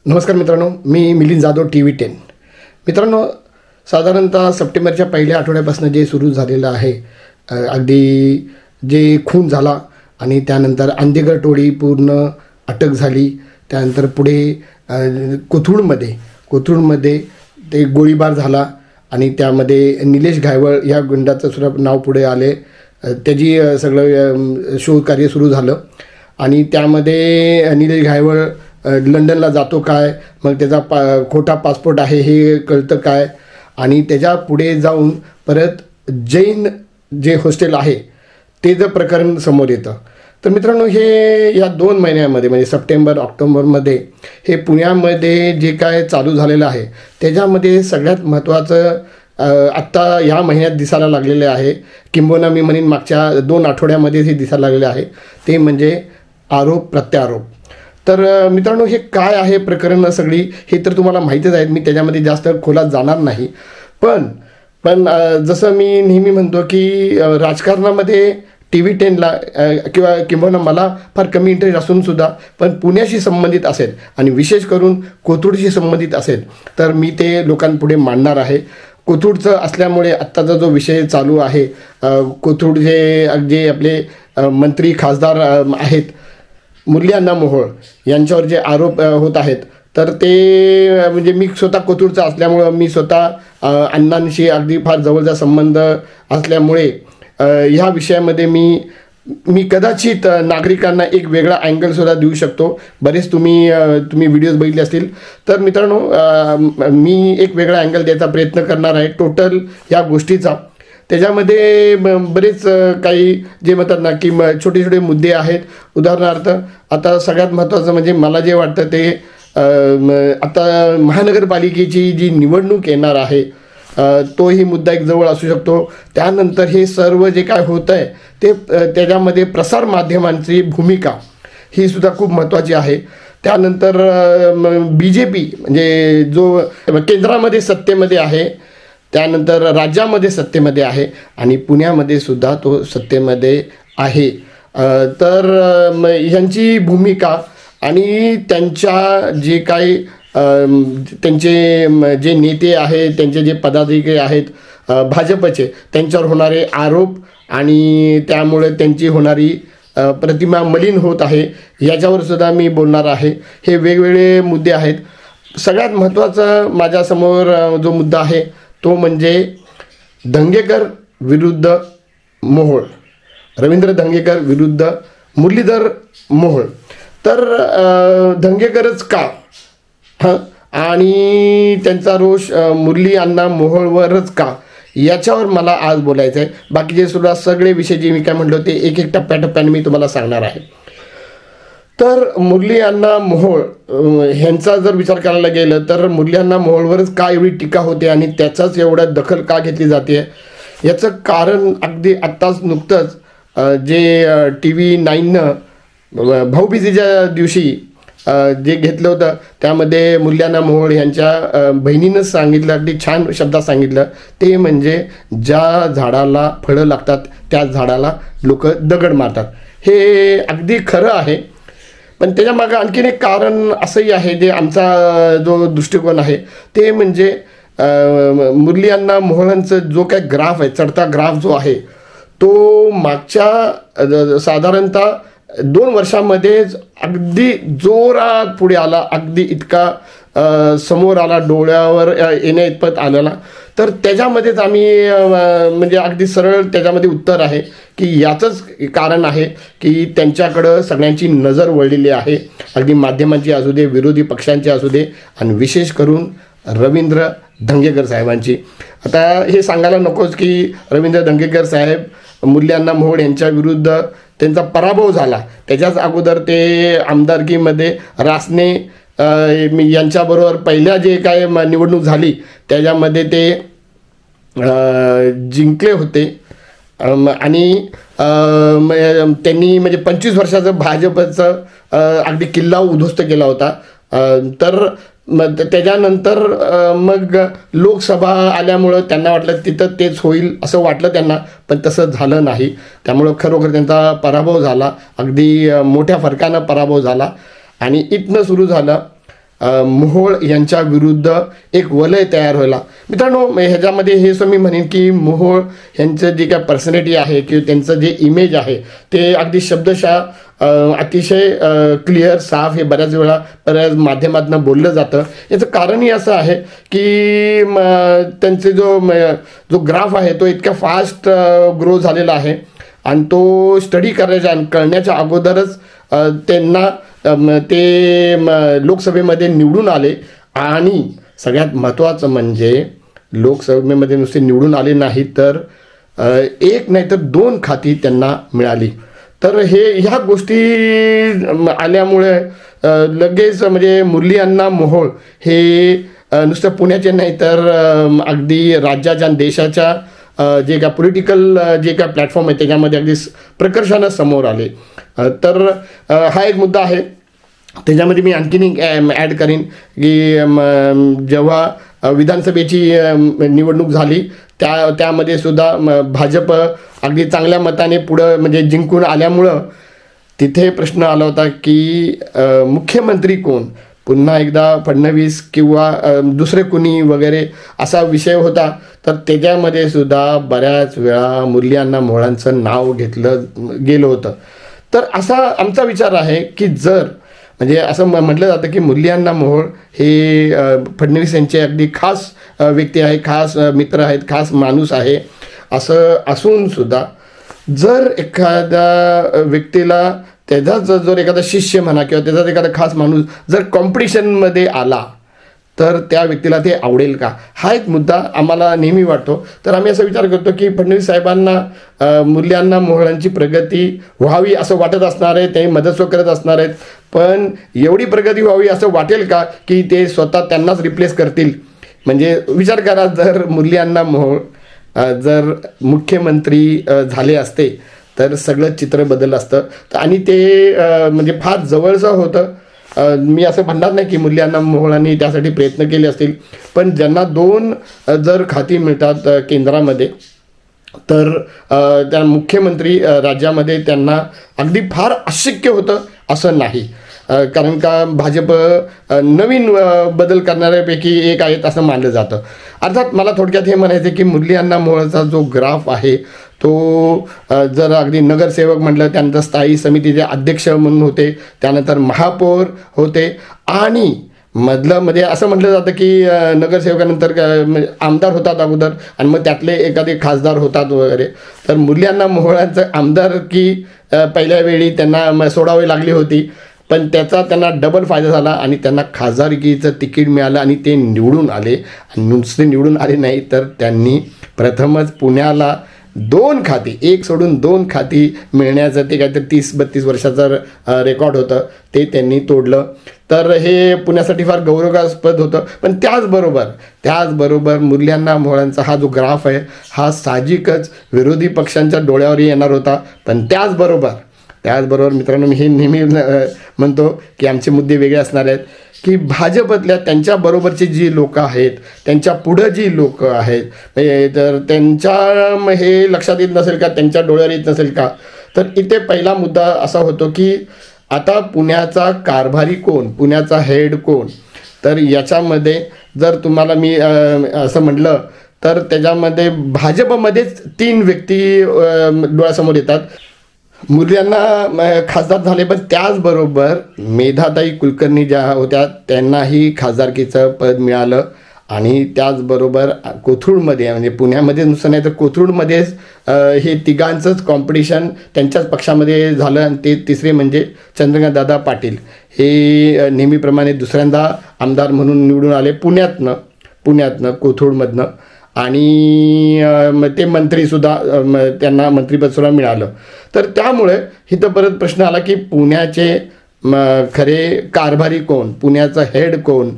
नमस्कार मित्रांनो, मी मिलिंद जाधव TV10। मित्रांनो, साधारणतः सप्टेंबरच्या पहिल्या आठवड्यापासून जे सुरू झालेलं आहे, अगदी जे खून झाला आणि त्यानंतर अंधेगड टोळी पूर्ण अटक झाली, त्यानंतर पुढे कोथरूडमध्ये ते गोळीबार झाला आणि त्यामध्ये निलेश घायवळ या गुंडाचं सुद्धा नाव पुढे आले। त्याची सगळं शोधकार्य सुरू झालं आणि त्यामध्ये निलेश घायवळ लंडनला जातो काय, मग त्याचा खोटा पासपोर्ट आहे हे कळतं काय, आणि त्याच्या पुढे जाऊन परत जैन जे हॉस्टेल आहे ते जर प्रकरण समोर येतं। तर मित्रांनो, हे या 2 महिन्यामध्ये म्हणजे सप्टेंबर ऑक्टोबरमध्ये हे पुण्यामध्ये जे काय चालू झालेलं आहे त्याच्यामध्ये सगळ्यात महत्त्वाचं आत्ता या महिन्यात दिसायला लागलेले आहे, किंबहुना मी म्हणेन मागच्या 2 आठवड्यामध्ये हे दिसायला लागलेले आहे, ते म्हणजे आरोप प्रत्यारोप। तर मित्रांनो, हे काय आहे प्रकरण सगळी हे तर तुम्हाला माहितीच आहे, मी त्याच्यामध्ये जास्त खोलात जाणार नाही। पण जसं मी नेहमी म्हणतो की राजकारणामध्ये TV10ला किंबहुना मला फार कमी इंटरेस्ट असून सुद्धा पण पुण्याशी संबंधित असेल आणि विशेष करून कोथरूडशी संबंधित असेल तर मी ते लोकांपुढे मांडणार आहे। कोथरूडचं असल्यामुळे आत्ताचा जो विषय चालू आहे, कोथरूड जे आपले मंत्री खासदार आहेत मुरली अण्णा मोहोळ यांच्यावर जे आरोप होत आहेत, तर ते म्हणजे मी स्वतः कोथरूडचा असल्यामुळं, मी स्वतः अण्णांशी अगदी फार जवळचा संबंध असल्यामुळे ह्या विषयामध्ये मी कदाचित नागरिकांना एक वेगळा अँगलसुद्धा देऊ शकतो। बरेच तुम्ही व्हिडिओज बघितले असतील, तर मित्रांनो मी एक वेगळा अँगल द्यायचा प्रयत्न करणार आहे टोटल या गोष्टीचा। त्याच्यामध्ये बरेच काही जे म्हणतात ना की छोटे छोटे मुद्दे आहेत। उदाहरणार्थ आता सगळ्यात महत्त्वाचं म्हणजे मला जे वाटतं ते आता महानगरपालिकेची जी निवडणूक येणार आहे तोही मुद्दा एक जवळ असू शकतो। त्यानंतर हे सर्व जे काय होतं आहे ते त्याच्यामध्ये प्रसारमाध्यमांची भूमिका ही सुद्धा खूप महत्त्वाची आहे। त्यानंतर BJP म्हणजे जो केंद्रामध्ये सत्तेमध्ये आहे, त्यानंतर राज्यामध्ये सत्तेमध्ये आहे आणि पुण्यामध्ये सुद्धा तो सत्तेमध्ये आहे, तर ह्यांची भूमिका आणि त्यांच्या जे काही त्यांचे जे नेते आहेत, त्यांचे जे पदाधिकारी आहेत भाजपचे, त्यांच्यावर होणारे आरोप आणि त्यामुळे त्यांची होणारी प्रतिमा मलिन होत आहे, याच्यावर सुद्धा मी बोलणार आहे। हे वेगवेगळे मुद्दे आहेत। सगळ्यात महत्त्वाचा माझ्यासमोर जो मुद्दा आहे तो म्हणजे धंगेकर विरुद्ध मोहोळ, रवींद्र धंगेकर विरुद्ध मुरलीधर मोहोळ। तर धंगेकरच का आणि त्यांचा रोष मुरली अण्णा मोहोळवरच का, याच्यावर मला आज बोलायचं आहे। बाकीचे सुद्धा सगळे विषय जे मी काय म्हटलं ते एक एक टप्प्याटप्प्याने मी तुम्हाला सांगणार आहे। तर मुरली अण्णा मोहोळ ह्यांचा जर विचार करायला गेलं तर मुरली अण्णा मोहोळवरच का एवढी टीका होते आणि त्याचाच एवढा दखल का घेतली जाते, याचं कारण अगदी आत्ताच नुकतंच जे TV9नं भाऊबीजेच्या दिवशी जे घेतलं होतं त्यामध्ये मुरली अण्णा मोहोळ यांच्या बहिणीनं सांगितलं, अगदी छान शब्दात सांगितलं, ते म्हणजे ज्या झाडाला फळं लागतात त्या झाडाला लोक दगड मारतात। हे अगदी खरं आहे, पण त्याच्यामागं आणखीन एक कारण असंही आहे, जे आमचा जो दृष्टिकोन आहे ते म्हणजे मुरली अण्णा मोहोळांचं जो काय ग्राफ आहे, चढता ग्राफ जो आहे तो मागच्या साधारणतः 2 वर्षामध्येच अगदी जोरात पुढे आला, अगदी इतका समोर आला, डोळ्यावर येण्या इतपत आलेला। तर त्याच्यामध्येच आम्ही म्हणजे अगदी सरळ त्याच्यामध्ये उत्तर आहे की याचंच कारण आहे की त्यांच्याकडं सगळ्यांची नजर वळलेली आहे, अगदी माध्यमांची असू दे, विरोधी पक्षांची असू दे, आणि विशेष करून रवींद्र धंगेकर साहेबांची। आता हे सांगायला नकोच की रवींद्र धंगेकर साहेब मुरली अण्णा मोहोळ यांच्या विरुद्ध त्यांचा पराभव झाला, त्याच्याच अगोदर ते आमदारकीमध्ये रासने यांच्याबरोबर पहिल्या जे काय निवडणूक झाली त्याच्यामध्ये ते जिंकले होते आणि त्यांनी म्हणजे 25 वर्षाचं भाजपचं अगदी किल्ला उद्ध्वस्त केला होता। तर त्याच्यानंतर मग लोकसभा आल्यामुळं त्यांना वाटलं तिथं तेच होईल असं वाटलं त्यांना, पण तसं झालं नाही। त्यामुळं खरोखर त्यांचा पराभव झाला, अगदी मोठ्या फरकानं पराभव झाला आणि इथनं सुरू झालं मोहोळ यांच्या विरुद्ध एक वलय तयार व्हायला. मित्रांनो, ह्याच्यामध्ये हे असं मी म्हणेन की मोहोळ यांचं जे काय पर्सनॅलिटी आहे किंवा त्यांचं जे इमेज आहे ते अगदी शब्दशः अतिशय क्लिअर साफ हे बऱ्याच माध्यमातून बोललं जातं. याचं कारणही असं आहे की त्यांचे जो ग्राफ आहे तो इतका फास्ट ग्रो झालेला आहे आणि तो स्टडी करण्याच्या अगोदरच त्यांना ते लोकसभेमध्ये निवडून आले. आणि सगळ्यात महत्त्वाचं म्हणजे लोकसभेमध्ये नुसते निवडून आले नाही तर एक नाही तर 2 खाती त्यांना मिळाली. तर ह्या गोष्टी आल्यामुळे लगेच म्हणजे मुरली अण्णा मोहोळ हे नुसतं पुण्याचे नाही तर अगदी राज्याच्या आणि देशाच्या जे काय पॉलिटिकल जे काय प्लॅटफॉर्म आहे त्याच्यामध्ये अगदी प्रकर्षानं समोर आले. तर हा एक मुद्दा आहे. त्याच्यामध्ये मी आणखीन एक ॲड करीन की जेव्हा विधानसभेची निवडणूक झाली त्यामध्ये सुद्धा भाजप अगदी चांगल्या मताने पुढं म्हणजे जिंकून आल्यामुळं तिथे प्रश्न आला होता की मुख्यमंत्री कोण, पुन्हा एकदा फडणवीस किंवा दुसरे कुणी वगैरे असा विषय होता. तर त्याच्यामध्ये सुद्धा बऱ्याच वेळा मुरली अण्णा मोहोळांचं नाव घेतलं गेलं होतं. तर असा आमचा विचार आहे की जर म्हणजे असं म्हटलं जातं की मुरली अण्णा मोहोळ हे फडणवीस यांचे अगदी खास व्यक्ती आहे, खास मित्र आहेत, खास माणूस आहे. असं असून सुद्धा जर एखाद्या व्यक्तीला त्याचाच जर एखादा शिष्य म्हणा किंवा त्याचाच एखादा खास माणूस जर कॉम्पिटिशनमध्ये आला तर त्या व्यक्तीला ते आवडेल का, हा एक मुद्दा आम्हाला नेहमी वाटतो. तर आम्ही असा विचार करतो की फडणवीस साहेबांना मुरली अण्णा मोहोळांची प्रगती व्हावी असं वाटत असणार आहे, ते मदत करत असणार आहेत. पण एवढी प्रगती व्हावी असं वाटेल का की ते स्वतः त्यांनाच रिप्लेस करतील. म्हणजे विचार करा, जर मुरली अण्णा मोहोळ जर मुख्यमंत्री झाले असते तर सगळं चित्र बदललं असतं. आणि ते म्हणजे फार जवळचं होतं. मी असं म्हणणार नाही की मुरली अण्णा मोहोळांनी त्यासाठी प्रयत्न केले असतील, पण ज्यांना 2 जर खाती मिळतात केंद्रामध्ये तर त्या मुख्यमंत्री राज्यामध्ये त्यांना अगदी फार अशक्य होतं असं नाही. कारण का भाजप नवीन बदल करणाऱ्यापैकी एक आहेत असं मानलं जातं. अर्थात मला थोडक्यात हे म्हणायचं की मुरली अण्णा मोहोळचा जो ग्राफ आहे तो जर अगदी नगरसेवक म्हटलं, त्यानंतर स्थायी समितीचे अध्यक्ष म्हणून होते, त्यानंतर महापौर होते आणि मधलं म्हणजे असं म्हटलं जातं की नगरसेवकानंतर आमदार होतात अगोदर आणि मग त्यातले एखादे खासदार होतात वगैरे. तर मुरली अण्णा मोहोळांचं आमदारकी पहिल्या वेळी त्यांना सोडावी लागली होती, पण त्याचा त्यांना डबल फायदा झाला आणि त्यांना खासदारकीचं तिकीट मिळालं आणि ते निवडून आले. आणि नुसते निवडून आले नाही तर त्यांनी प्रथमच पुण्याला 2 खाती, एक सोडून 2 खाती मिळण्याचं ते काहीतरी 30-32 वर्षाचं रेकॉर्ड होतं, ते त्यांनी तोडलं. तर हे पुण्यासाठी फार गौरवास्पद होतं. पण त्याचबरोबर मुरली अण्णा मोहोळांचा हा जो ग्राफ आहे हा साहजिकच विरोधी पक्षांच्या डोळ्यावरही येणार होता. पण त्याचबरोबर मित्रांनो, मी हे नेहमी म्हणतो की आमचे मुद्दे वेगळे असणार आहेत की भाजपतल्या त्यांच्याबरोबरची जी लोकं आहेत, त्यांच्या पुढं जी लोकं आहेत, तर त्यांच्या हे लक्षात येत नसेल का, त्यांच्या डोळ्यावर येत नसेल का. तर इथे पहिला मुद्दा असा होतो की आता पुण्याचा कारभारी कोण, पुण्याचा हेड कोण. तर याच्यामध्ये जर तुम्हाला मी असं म्हटलं तर त्याच्यामध्ये भाजपमध्येच 3 व्यक्ती डोळ्यासमोर येतात. मुरली अण्णा खासदार झाले, पण त्याचबरोबर मेधाताई कुलकर्णी ज्या होत्या त्यांनाही खासदारकीचं पद मिळालं. आणि त्याचबरोबर कोथरूडमध्ये म्हणजे पुण्यामध्ये नुसतं नाही तर कोथरूडमध्येच हे तिघांचंच कॉम्पिटिशन त्यांच्याच पक्षामध्ये झालं. आणि ते तिसरे म्हणजे चंद्रकांतदादा पाटील हे नेहमीप्रमाणे दुसऱ्यांदा आमदार म्हणून निवडून आले पुण्यातनं कोथरूडमधनं. आणि ते मंत्रीसुद्धा त्यांना मंत्रिपदसुद्धा मिळालं. तर त्यामुळे इथं परत प्रश्न आला की पुण्याचे खरे कारभारी कोण, पुण्याचा हेड कोण.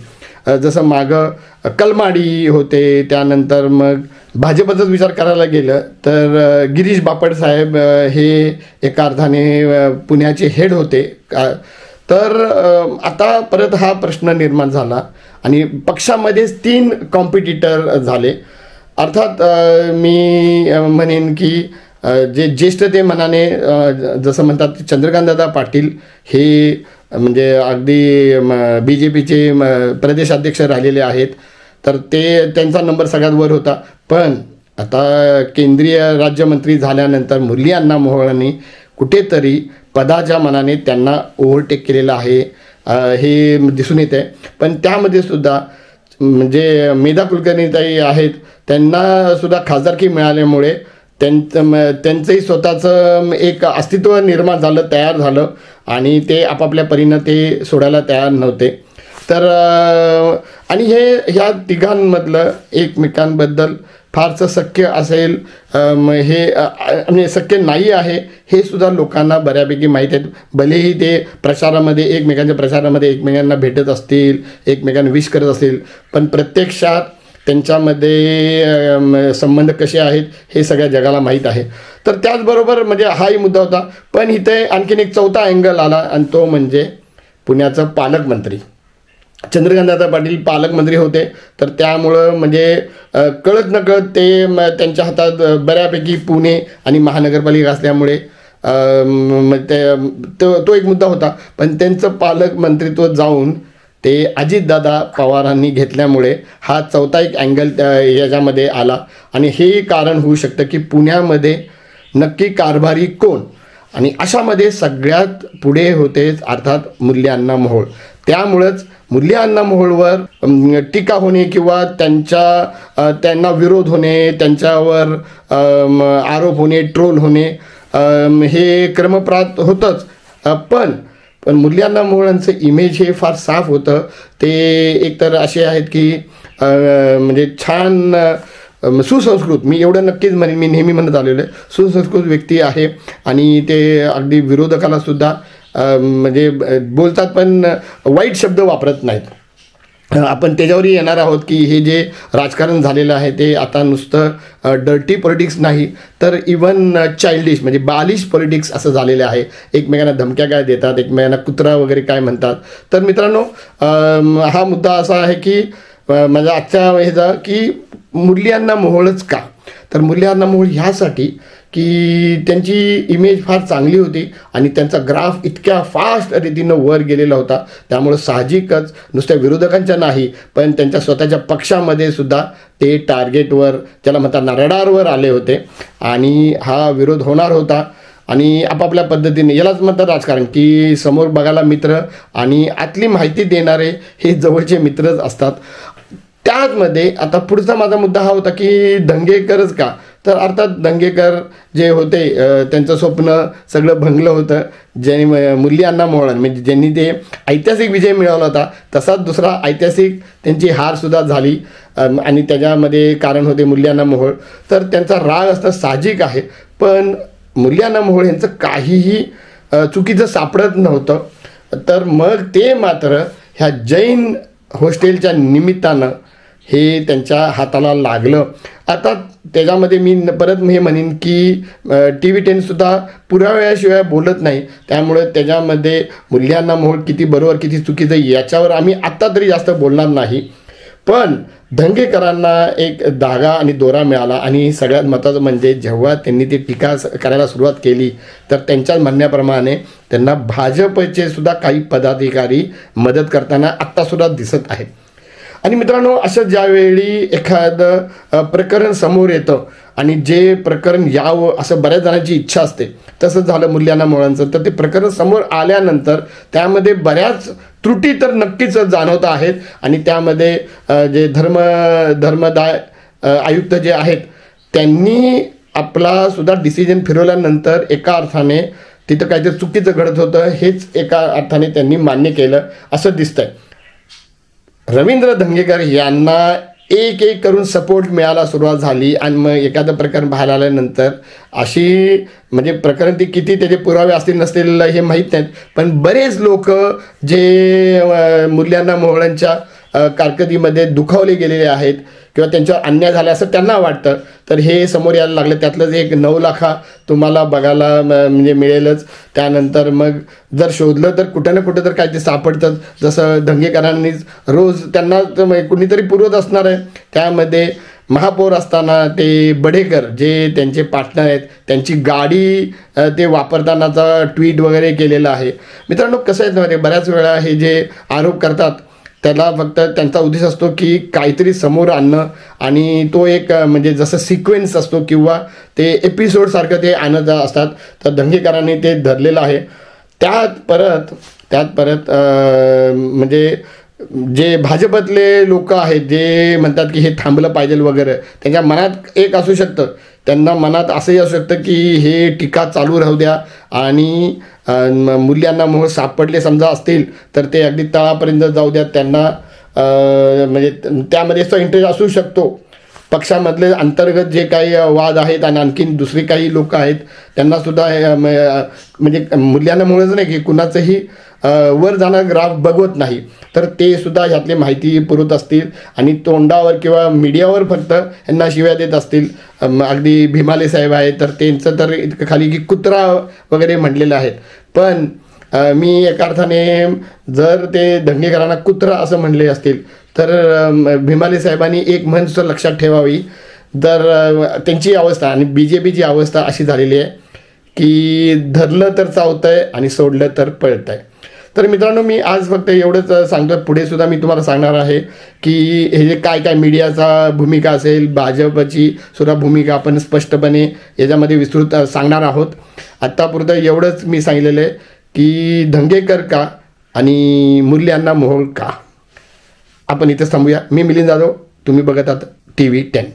जसं मागं कलमाडी होते, त्यानंतर मग भाजपचाच विचार करायला गेलं तर गिरीश बापट साहेब हे एका अर्थाने पुण्याचे हेड होते. तर आता परत हा प्रश्न निर्माण झाला आणि पक्षामध्येच 3 कॉम्पिटिटर झाले. अर्थात मी म्हणेन की जे ज्येष्ठते मनाने जसं म्हणतात चंद्रकांतदादा पाटील हे म्हणजे अगदी BJPचे प्रदेशाध्यक्ष राहिलेले आहेत, तर त्यांचा नंबर सगळ्यात वर होता. पण आता केंद्रीय राज्यमंत्री झाल्यानंतर मुरली अण्णा मोहोळांनी कुठेतरी पदाच्या मानाने त्यांना ओव्हरटेक केलेलं आहे हे दिसून येते. पण त्यामध्ये सुद्धा म्हणजे मेधा कुलकर्णीताई आहेत, त्यांना सुद्धा खासदारकी मिळाल्यामुळे त्यांचंही स्वतःचं एक अस्तित्व निर्माण झालं, तयार झालं आणि ते आपापल्या परीनं ते सोडायला तयार नव्हते. तर आणि ह्या तिघांमधलं एकमेकांबद्दल फारसं शक्य असेल हे म्हणजे शक्य नाही आहे हे सुद्धा लोकांना बऱ्यापैकी माहीत आहेत. भलेही ते प्रचारामध्ये एकमेकांना भेटत असतील, एकमेकांना विश करत असतील, पण प्रत्यक्षात त्यांच्यामध्ये संबंध कसे आहेत हे सगळ्या जगाला माहीत आहे. तर त्याचबरोबर म्हणजे हाही मुद्दा होता. पण इथे आणखीन एक चौथा अँगल आला आणि तो म्हणजे पुण्याचं पालकमंत्री चंद्रकांतदादा पाटील पालकमंत्री होते. तर त्यामुळं म्हणजे कळत नकळत ते त्यांच्या हातात बऱ्यापैकी पुणे आणि महानगरपालिका असल्यामुळे तो एक मुद्दा होता. पण त्यांचं पालकमंत्रित्व जाऊन ते अजितदादा पवारांनी घेतल्यामुळे हा चौथा एक अँगल याच्यामध्ये आला. आणि हे कारण होऊ शकतं की पुण्यामध्ये नक्की कारभारी कोण, आणि अशामध्ये सगळ्यात पुढे होते अर्थात मुरली अण्णा मोहोळ. त्यामुळंच मुरली अण्णा मोहोळवर टीका होणे किंवा त्यांना विरोध होणे, त्यांच्यावर आरोप होणे, ट्रोल होणे हे क्रमप्राप्त होतंच. पण मुरली अण्णा मोहोळांचं इमेज हे फार साफ होतं. ते एकतर असे आहेत की म्हणजे छान सुसंस्कृत, मी एवढं नक्कीच म्हणेन, मी नेहमी म्हणत आलेलो आहे, सुसंस्कृत व्यक्ती आहे. आणि ते अगदी विरोधकाला सुद्धा म्हणजे बोलतात पण वाईट शब्द वापरत नाहीत. आपण त्याच्यावरही येणार आहोत की हे जे राजकारण झालेलं आहे ते आता नुसतं डर्टी पॉलिटिक्स नाही, तर इवन चाइल्डिश म्हणजे बालिश पॉलिटिक्स असं झालेलं आहे. एकमेकांना धमक्या काय देतात, एकमेकांना कुत्रा वगैरे काय म्हणतात. तर मित्रांनो, हा मुद्दा असा आहे की माझ्या आजच्या ह्याचा की मुरली अण्णा मोहोळच का, तर मुरली अण्णा मोहोळ ह्यासाठी की त्यांची इमेज फार चांगली होती आणि त्यांचा ग्राफ इतक्या फास्ट रीतीनं वर गेलेला होता. त्यामुळं साहजिकच नुसत्या विरोधकांच्या नाही पण त्यांच्या स्वतःच्या पक्षामध्ये सुद्धा ते टार्गेटवर, ज्याला म्हणतात रडारवर आले होते. आणि हा विरोध होणार होता. आणि आपापल्या पद्धतीने यालाच म्हणतात राजकारण की समोर बघायला मित्र आणि आतली माहिती देणारे हे जवळचे मित्रच असतात. त्याचमध्ये आता पुढचा माझा मुद्दा हा होता की दंगेकरच का, तर अर्थात दंगेकर जे होते त्यांचं स्वप्न सगळं भंगलं होतं. ज्यांनी मुरली अण्णा मोहोळ म्हणजे ज्यांनी ते ऐतिहासिक विजय मिळवला होता, तसाच दुसरा ऐतिहासिक त्यांची हारसुद्धा झाली आणि त्याच्यामध्ये कारण होते मुरली अण्णा मोहोळ. तर त्यांचा राग असणं साहजिक आहे. पण मुरली अण्णा मोहोळ यांचं काहीही चुकीचं सापडत नव्हतं. तर मग ते मात्र ह्या जैन हॉस्टेलच्या निमित्तानं हे त्यांच्या हाताला लागलं. आता त्याच्यामध्ये मी परत हे म्हणेन की TV10 सुद्धा पुराव्याशिवाय बोलत नाही. त्यामुळे त्याच्यामध्ये मुरली अण्णा मोहोळ किती बरोबर किती चुकीचं याच्यावर आम्ही आत्ता तरी जास्त बोलणार नाही. पण दंगेकरांना एक धागा आणि दोरा मिळाला. आणि सगळ्यात महत्त्वाचं म्हणजे जेव्हा त्यांनी ती टीका करायला सुरुवात केली तर त्यांच्याच म्हणण्याप्रमाणे त्यांना भाजपचे सुद्धा काही पदाधिकारी मदत करताना आत्तासुद्धा दिसत आहेत. आणि मित्रांनो, असं ज्यावेळी एखादं प्रकरण समोर येतं आणि जे प्रकरण यावं असं बऱ्याच जणांची इच्छा असते, तसंच झालं मुरली अण्णा मोहोळांचं. तर ते प्रकरण समोर आल्यानंतर त्यामध्ये बऱ्याच त्रुटी तर नक्कीच जाणवत आहेत. आणि त्यामध्ये जे धर्मदाय आयुक्त जे आहेत त्यांनी आपला सुद्धा डिसिजन फिरवल्यानंतर एका अर्थाने तिथं काहीतरी चुकीचं घडत होतं हेच एका अर्थाने त्यांनी मान्य केलं असं दिसतंय. रवींद्र धंगेकर यांना एक एक करून सपोर्ट मिळायला सुरुवात झाली. आणि मग एखादं प्रकरण बाहेर आल्यानंतर अशी म्हणजे प्रकरण ती किती त्याचे पुरावे असतील नसतील हे माहीत नाहीत, पण बरेच लोक जे मुरली अण्णा मोहोळांच्या कारकिर्दीमध्ये दुखावले गेलेले आहेत किंवा त्यांच्यावर अन्याय झाला असं त्यांना वाटतं, तर हे समोर यायला लागलं. त्यातलंच एक 9 लाखा तुम्हाला बघायला म्हणजे मिळेलच. त्यानंतर मग जर शोधलं तर कुठं ना कुठं तर काय ते सापडतं. जसं दंगेकरांनीच रोज त्यांना कुणीतरी पुरवत असणार आहे. त्यामध्ये महापौर असताना ते बडेकर जे त्यांचे पार्टनर आहेत त्यांची गाडी ते वापरतानाचा ट्विट वगैरे केलेला आहे. मित्रांनो, कसं आहे ना, बऱ्याच वेळा हे जे आरोप करतात त्याला फक्त त्यांचा उद्देश असतो की काहीतरी समोर आणणं, आणि तो एक म्हणजे जसं सिक्वेन्स असतो किंवा ते एपिसोडसारखं ते आणत असतात. तर दंगेकरांनी ते धरलेलं आहे. त्यात परत म्हणजे जे भाजपतले लोक आहेत जे म्हणतात की हे थांबलं पाहिजे वगैरे, त्यांच्या मनात एक असू शकतं, त्यांना मनात असंही असू शकतं की हे टीका चालू राहू द्या, आणि मूल्यांना मोह सापडले समजा असतील तर ते अगदी तळापर्यंत जाऊ द्या. त्यांना म्हणजे त्यामध्ये असा इंटरेस्ट असू शकतो. पक्षामधले अंतर्गत जे काही वाद आहेत आणि आणखीन दुसरी काही लोक आहेत त्यांनासुद्धा म्हणजे मूल्यांना मुळेच नाही की कुणाचंही वर जाणार ग्राफ बघवत नाही, तर ते सुद्धा ह्यातली माहिती पुरवत असतील आणि तोंडावर किंवा मीडियावर फक्त यांना शिव्या देत असतील. अगदी भीमाले साहेब आहेत तर त्यांचं तर इतकं खाली की कुत्रा वगैरे म्हटलेलं आहेत. पण मी एका अर्थाने जर ते दंगेकरांना कुत्रा असं म्हणले असतील तर भीमाले साहेबांनी एक म्हण लक्षात ठेवावी. तर त्यांची अवस्था आणि BJPची अवस्था अशी झालेली आहे की धरलं तर चावतंय आणि सोडलं तर पळतंय. तर मित्रांनो, मी आज फक्त एवढंच सांगतो. पुढे सुद्धा मी तुम्हाला सांगणार आहे की हे जे काय मीडियाचा भूमिका असेल, भाजपची सुद्धा भूमिका आपण स्पष्टपणे याच्यामध्ये विस्तृत सांगणार आहोत. आत्तापुरतं एवढंच मी सांगितलेलं आहे की दंगेकर का आणि मूल्यांना मोहोळ का. आपण इथेच थांबूया. मी मिलिंद जाधव, तुम्ही बघत आहात TV10.